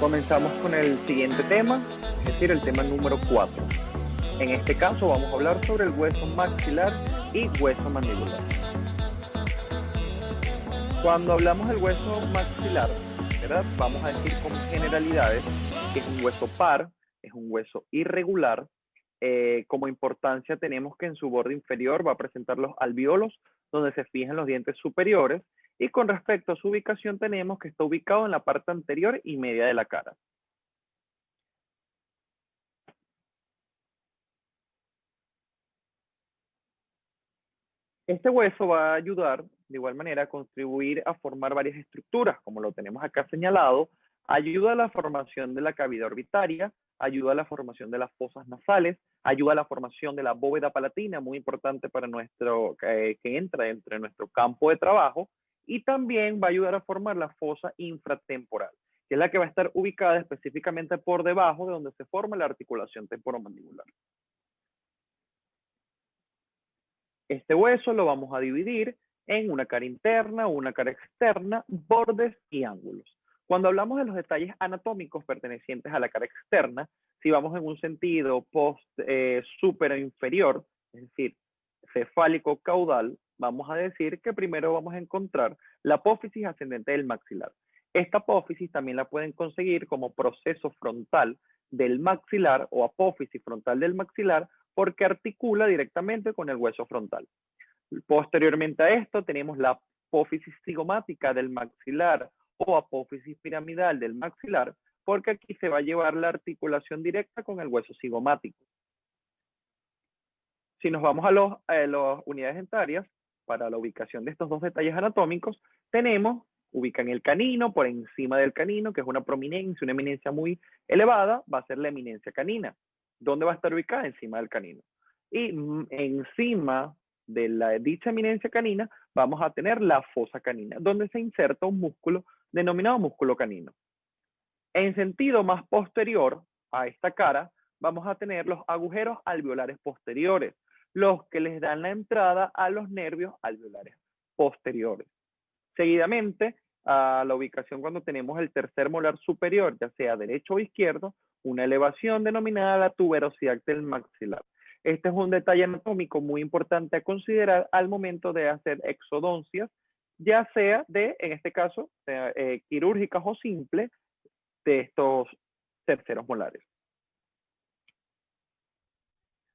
Comenzamos con el siguiente tema, es decir, el tema número 4. En este caso vamos a hablar sobre el hueso maxilar y hueso mandibular. Cuando hablamos del hueso maxilar, ¿verdad? Vamos a decir con generalidades que es un hueso par, es un hueso irregular. Como importancia tenemos que en su borde inferior va a presentar los alvéolos donde se fijan los dientes superiores, y con respecto a su ubicación tenemos que está ubicado en la parte anterior y media de la cara. Este hueso va a ayudar de igual manera a contribuir a formar varias estructuras, como lo tenemos acá señalado. Ayuda a la formación de la cavidad orbitaria, ayuda a la formación de las fosas nasales, ayuda a la formación de la bóveda palatina, muy importante para nuestro, que entra dentro de nuestro campo de trabajo, y también va a ayudar a formar la fosa infratemporal, que es la que va a estar ubicada específicamente por debajo de donde se forma la articulación temporomandibular. Este hueso lo vamos a dividir en una cara interna, una cara externa, bordes y ángulos. Cuando hablamos de los detalles anatómicos pertenecientes a la cara externa, si vamos en un sentido superior inferior, es decir, cefálico caudal, vamos a decir que primero vamos a encontrar la apófisis ascendente del maxilar. Esta apófisis también la pueden conseguir como proceso frontal del maxilar o apófisis frontal del maxilar, porque articula directamente con el hueso frontal. Posteriormente a esto tenemos la apófisis cigomática del maxilar o apófisis piramidal del maxilar, porque aquí se va a llevar la articulación directa con el hueso cigomático. Si nos vamos a las unidades dentarias, para la ubicación de estos dos detalles anatómicos, ubican el canino, por encima del canino, que es una prominencia, una eminencia muy elevada, va a ser la eminencia canina. ¿Dónde va a estar ubicada? Encima del canino. Y encima de dicha eminencia canina, vamos a tener la fosa canina, donde se inserta un músculo denominado músculo canino. En sentido más posterior a esta cara, vamos a tener los agujeros alveolares posteriores, los que les dan la entrada a los nervios alveolares posteriores. Seguidamente, a la ubicación cuando tenemos el tercer molar superior, ya sea derecho o izquierdo, una elevación denominada la tuberosidad del maxilar. Este es un detalle anatómico muy importante a considerar al momento de hacer exodoncias, ya sea en este caso, quirúrgicas o simples, de estos terceros molares.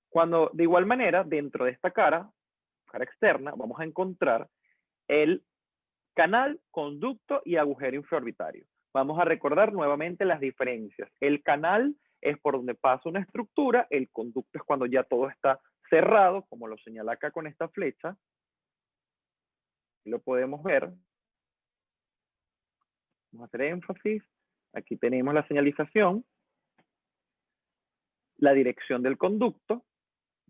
Cuando, de igual manera, dentro de esta cara externa, vamos a encontrar el canal, conducto y agujero infraorbitario. Vamos a recordar nuevamente las diferencias. El canal es por donde pasa una estructura, el conducto es cuando ya todo está cerrado, como lo señala acá con esta flecha. Lo podemos ver. Vamos a hacer énfasis. Aquí tenemos la señalización, la dirección del conducto,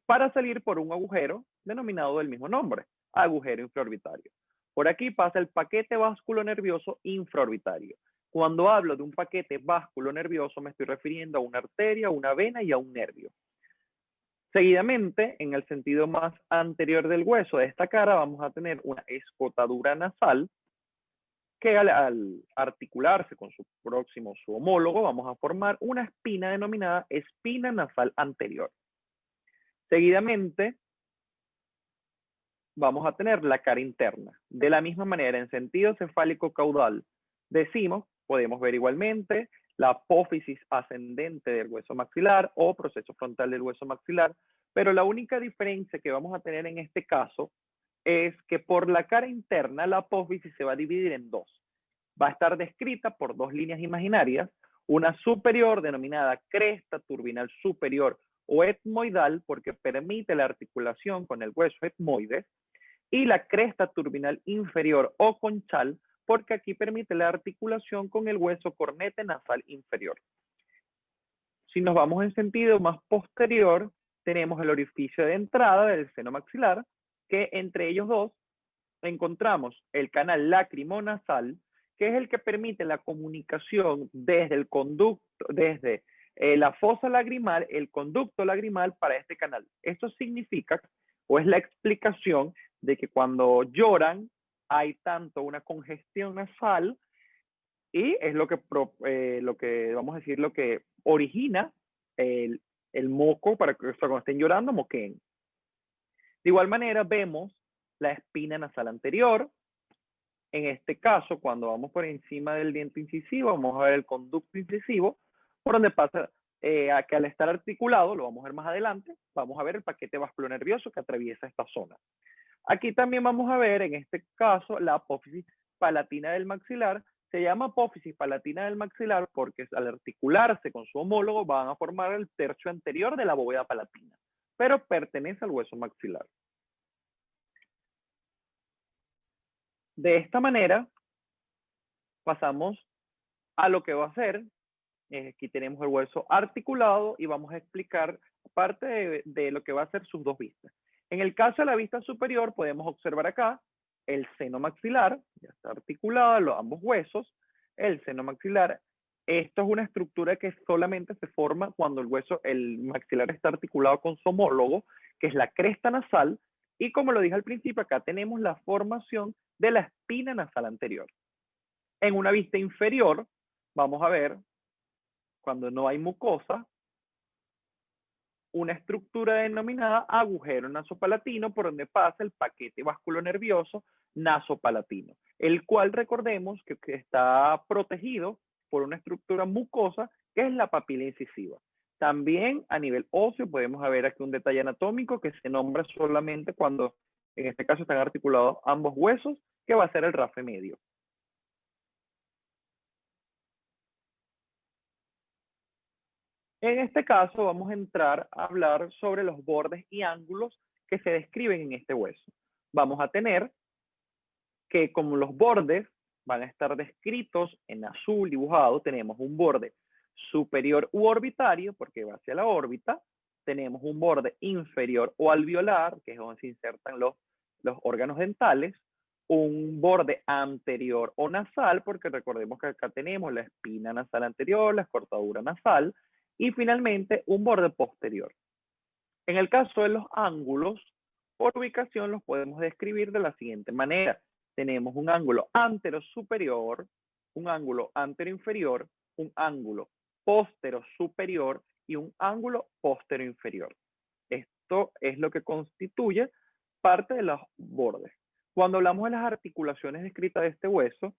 para salir por un agujero denominado del mismo nombre, agujero infraorbitario. Por aquí pasa el paquete vasculonervioso infraorbitario. Cuando hablo de un paquete vasculonervioso me estoy refiriendo a una arteria, una vena y a un nervio. Seguidamente, en el sentido más anterior del hueso de esta cara, vamos a tener una escotadura nasal que al articularse con su homólogo, vamos a formar una espina denominada espina nasal anterior. Seguidamente, vamos a tener la cara interna. De la misma manera, en sentido cefálico caudal, podemos ver igualmente la apófisis ascendente del hueso maxilar o proceso frontal del hueso maxilar, pero la única diferencia que vamos a tener en este caso es que por la cara interna la apófisis se va a dividir en dos. Va a estar descrita por dos líneas imaginarias, una superior denominada cresta turbinal superior o etmoidal, porque permite la articulación con el hueso etmoides, y la cresta turbinal inferior o conchal, porque aquí permite la articulación con el hueso cornete nasal inferior. Si nos vamos en sentido más posterior, tenemos el orificio de entrada del seno maxilar, que entre ellos dos encontramos el canal lacrimonasal, que es el que permite la comunicación desde el conducto, desde la fosa lagrimal, el conducto lagrimal para este canal. Esto significa, o es la explicación, de que cuando lloran hay tanto una congestión nasal y es lo que vamos a decir, lo que origina el moco para que cuando estén llorando moqueen. De igual manera vemos la espina nasal anterior. En este caso, cuando vamos por encima del diente incisivo, vamos a ver el conducto incisivo, por donde pasa, que al estar articulado, lo vamos a ver más adelante, vamos a ver el paquete vasculonervioso que atraviesa esta zona. Aquí también vamos a ver, en este caso, la apófisis palatina del maxilar. Se llama apófisis palatina del maxilar porque al articularse con su homólogo van a formar el tercio anterior de la bóveda palatina, pero pertenece al hueso maxilar. De esta manera, pasamos a lo que va a ser. Aquí tenemos el hueso articulado y vamos a explicar parte de lo que va a ser sus dos vistas. En el caso de la vista superior, podemos observar acá el seno maxilar, ya está articulado, ambos huesos, el seno maxilar. Esto es una estructura que solamente se forma cuando el maxilar está articulado con su homólogo, que es la cresta nasal, y como lo dije al principio, acá tenemos la formación de la espina nasal anterior. En una vista inferior, vamos a ver, cuando no hay mucosa, una estructura denominada agujero nasopalatino por donde pasa el paquete vasculonervioso nasopalatino, el cual recordemos que está protegido por una estructura mucosa que es la papila incisiva. También a nivel óseo podemos ver aquí un detalle anatómico que se nombra solamente cuando en este caso están articulados ambos huesos, que va a ser el rafe medio. En este caso vamos a entrar a hablar sobre los bordes y ángulos que se describen en este hueso. Vamos a tener que como los bordes van a estar descritos en azul dibujado, tenemos un borde superior u orbitario, porque va hacia la órbita, tenemos un borde inferior o alveolar, que es donde se insertan los órganos dentales, un borde anterior o nasal, porque recordemos que acá tenemos la espina nasal anterior, la cortadura nasal, y finalmente un borde posterior. En el caso de los ángulos, por ubicación los podemos describir de la siguiente manera. Tenemos un ángulo antero superior, un ángulo antero inferior, un ángulo póstero superior y un ángulo póstero inferior. Esto es lo que constituye parte de los bordes. Cuando hablamos de las articulaciones descritas de este hueso,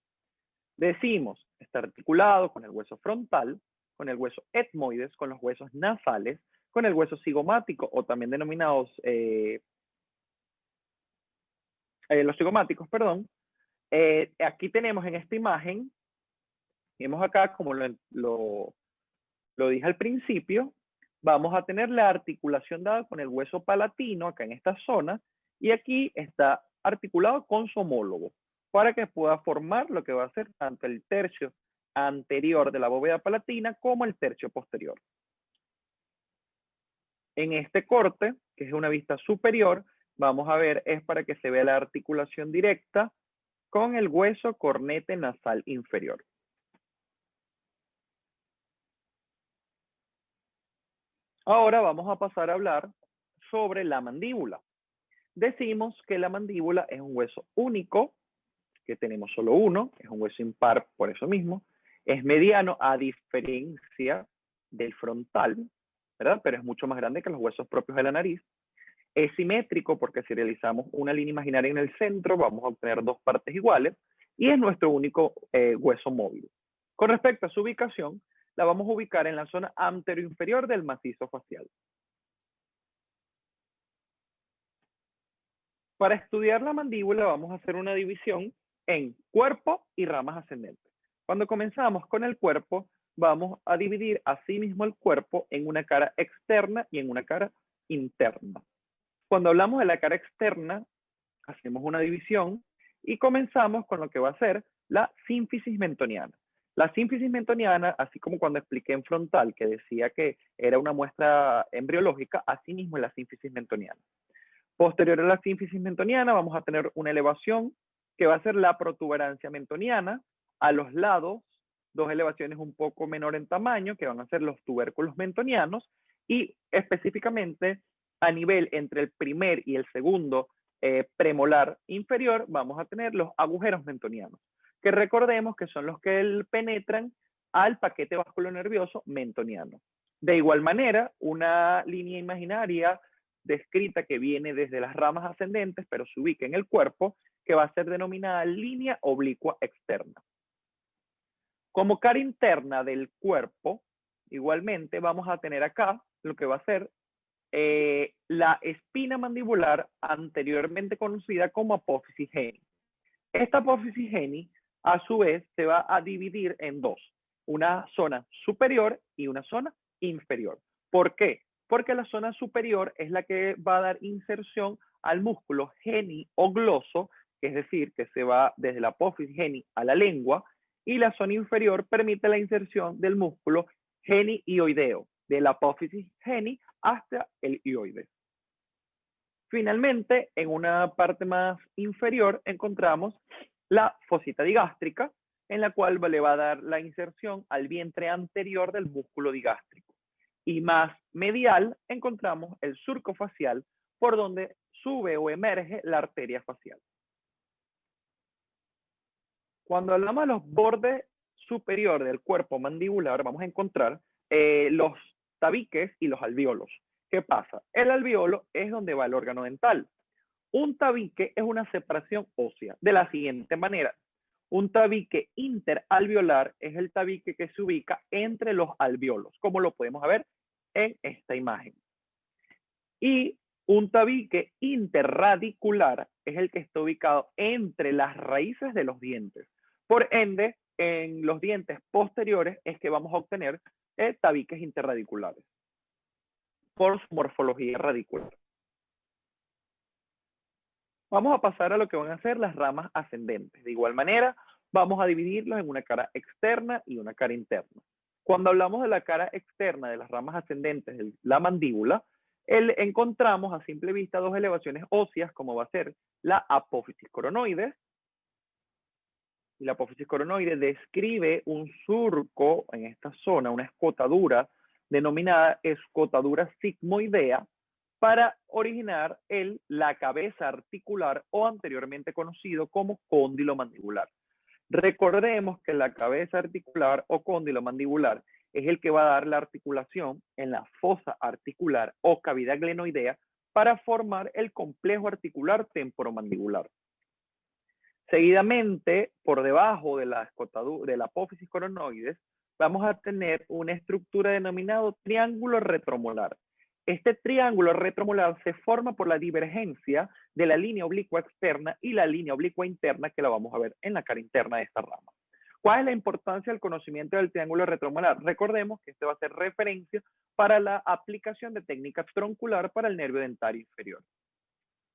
decimos, está articulado con el hueso frontal, con el hueso etmoides, con los huesos nasales, con el hueso cigomático o también denominados los cigomáticos, perdón. Aquí tenemos en esta imagen, vemos acá como lo dije al principio, vamos a tener la articulación dada con el hueso palatino acá en esta zona y aquí está articulado con su homólogo para que pueda formar lo que va a ser tanto el tercio anterior de la bóveda palatina como el tercio posterior. En este corte, que es una vista superior, vamos a ver, es para que se vea la articulación directa con el hueso cornete nasal inferior. Ahora vamos a pasar a hablar sobre la mandíbula. Decimos que la mandíbula es un hueso único, que tenemos solo uno, es un hueso impar por eso mismo, es mediano a diferencia del frontal, ¿verdad? Pero es mucho más grande que los huesos propios de la nariz. Es simétrico porque si realizamos una línea imaginaria en el centro, vamos a obtener dos partes iguales y es nuestro único hueso móvil. Con respecto a su ubicación, la vamos a ubicar en la zona anteroinferior del macizo facial. Para estudiar la mandíbula vamos a hacer una división en cuerpo y ramas ascendentes. Cuando comenzamos con el cuerpo, vamos a dividir asimismo el cuerpo en una cara externa y en una cara interna. Cuando hablamos de la cara externa, hacemos una división y comenzamos con lo que va a ser la sínfisis mentoniana. La sínfisis mentoniana, así como cuando expliqué en frontal que decía que era una muestra embriológica, así mismo es la sínfisis mentoniana. Posterior a la sínfisis mentoniana vamos a tener una elevación que va a ser la protuberancia mentoniana. A los lados, dos elevaciones un poco menor en tamaño, que van a ser los tubérculos mentonianos, y específicamente a nivel entre el primer y el segundo premolar inferior, vamos a tener los agujeros mentonianos. que recordemos que son los que penetran al paquete vasculonervioso mentoniano. De igual manera, una línea imaginaria descrita que viene desde las ramas ascendentes, pero se ubica en el cuerpo, que va a ser denominada línea oblicua externa. Como cara interna del cuerpo, igualmente vamos a tener acá lo que va a ser la espina mandibular, anteriormente conocida como apófisis geni. Esta apófisis geni, a su vez, se va a dividir en dos, una zona superior y una zona inferior. ¿Por qué? Porque la zona superior es la que va a dar inserción al músculo geniogloso, que es decir, que se va desde la apófisis geni a la lengua, y la zona inferior permite la inserción del músculo genioideo, de la apófisis geni hasta el hioides. Finalmente, en una parte más inferior encontramos la fosita digástrica, en la cual le va a dar la inserción al vientre anterior del músculo digástrico. Y más medial encontramos el surco facial, por donde sube o emerge la arteria facial. Cuando hablamos de los bordes superiores del cuerpo mandibular, vamos a encontrar los tabiques y los alvéolos. ¿Qué pasa? El alvéolo es donde va el órgano dental. Un tabique es una separación ósea de la siguiente manera. Un tabique interalveolar es el tabique que se ubica entre los alvéolos, como lo podemos ver en esta imagen. Y un tabique interradicular es el que está ubicado entre las raíces de los dientes. Por ende, en los dientes posteriores es que vamos a obtener tabiques interradiculares por su morfología radicular. Vamos a pasar a lo que van a ser las ramas ascendentes. De igual manera, vamos a dividirlos en una cara externa y una cara interna. Cuando hablamos de la cara externa de las ramas ascendentes de la mandíbula, encontramos a simple vista dos elevaciones óseas, como va a ser la apófisis coronoides. Y la apófisis coronoide describe un surco en esta zona, una escotadura denominada escotadura sigmoidea, para originar la cabeza articular, o anteriormente conocido como cóndilo mandibular. Recordemos que la cabeza articular o cóndilo mandibular es el que va a dar la articulación en la fosa articular o cavidad glenoidea para formar el complejo articular temporomandibular. Seguidamente, por debajo de la apófisis coronoides, vamos a tener una estructura denominada triángulo retromolar. Este triángulo retromolar se forma por la divergencia de la línea oblicua externa y la línea oblicua interna, que la vamos a ver en la cara interna de esta rama. ¿Cuál es la importancia del conocimiento del triángulo retromolar? Recordemos que este va a ser referencia para la aplicación de técnica troncular para el nervio dentario inferior.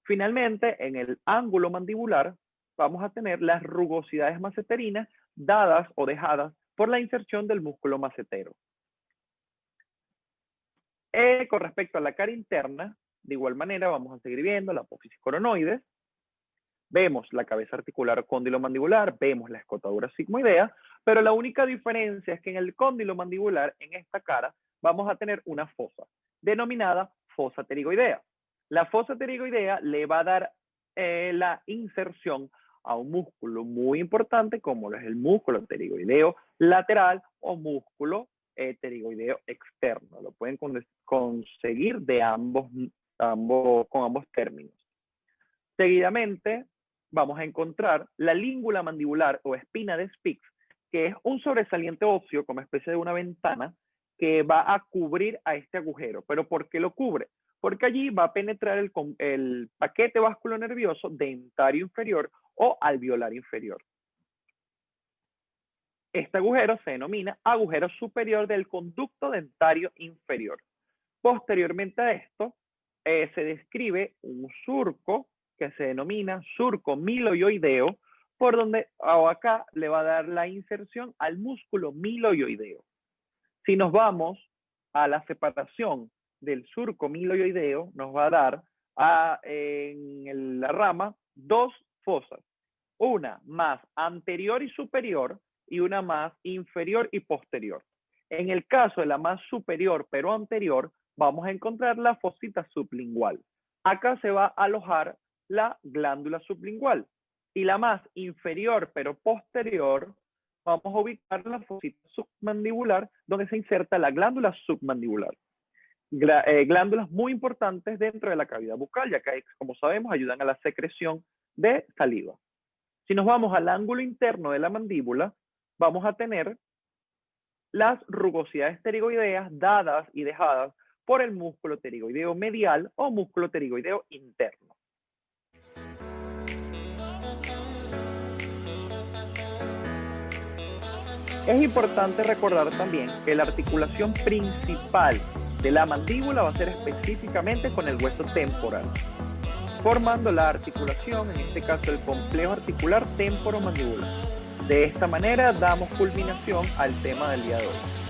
Finalmente, en el ángulo mandibular, vamos a tener las rugosidades maceterinas dadas o dejadas por la inserción del músculo macetero. Con respecto a la cara interna, de igual manera vamos a seguir viendo la apófisis coronoides, vemos la cabeza articular cóndilo-mandibular, vemos la escotadura sigmoidea, pero la única diferencia es que en el cóndilo-mandibular, en esta cara, vamos a tener una fosa, denominada fosa pterigoidea. La fosa pterigoidea le va a dar la inserción a un músculo muy importante, como lo es el músculo pterigoideo lateral o músculo pterigoideo externo. Lo pueden conseguir de con ambos términos. Seguidamente, vamos a encontrar la língula mandibular o espina de Spix, que es un sobresaliente óseo como especie de una ventana que va a cubrir a este agujero. ¿Pero por qué lo cubre? Porque allí va a penetrar el paquete vasculonervioso dentario inferior o alveolar inferior. Este agujero se denomina agujero superior del conducto dentario inferior. Posteriormente a esto, se describe un surco que se denomina surco miloioideo, por donde acá le va a dar la inserción al músculo miloioideo. Si nos vamos a la separación del surco miloioideo, nos va a dar en la rama dos fosas, una más anterior y superior y una más inferior y posterior. En el caso de la más superior pero anterior, vamos a encontrar la fosita sublingual. Acá se va a alojar la glándula sublingual. y la más inferior pero posterior, vamos a ubicar la fosita submandibular, donde se inserta la glándula submandibular. Glándulas muy importantes dentro de la cavidad bucal, ya que, como sabemos, ayudan a la secreción de saliva. Si nos vamos al ángulo interno de la mandíbula, vamos a tener las rugosidades pterigoideas dadas y dejadas por el músculo pterigoideo medial o músculo pterigoideo interno. Es importante recordar también que la articulación principal de la mandíbula va a ser específicamente con el hueso temporal, formando la articulación, en este caso el complejo articular temporomandibular. De esta manera damos culminación al tema del día de hoy.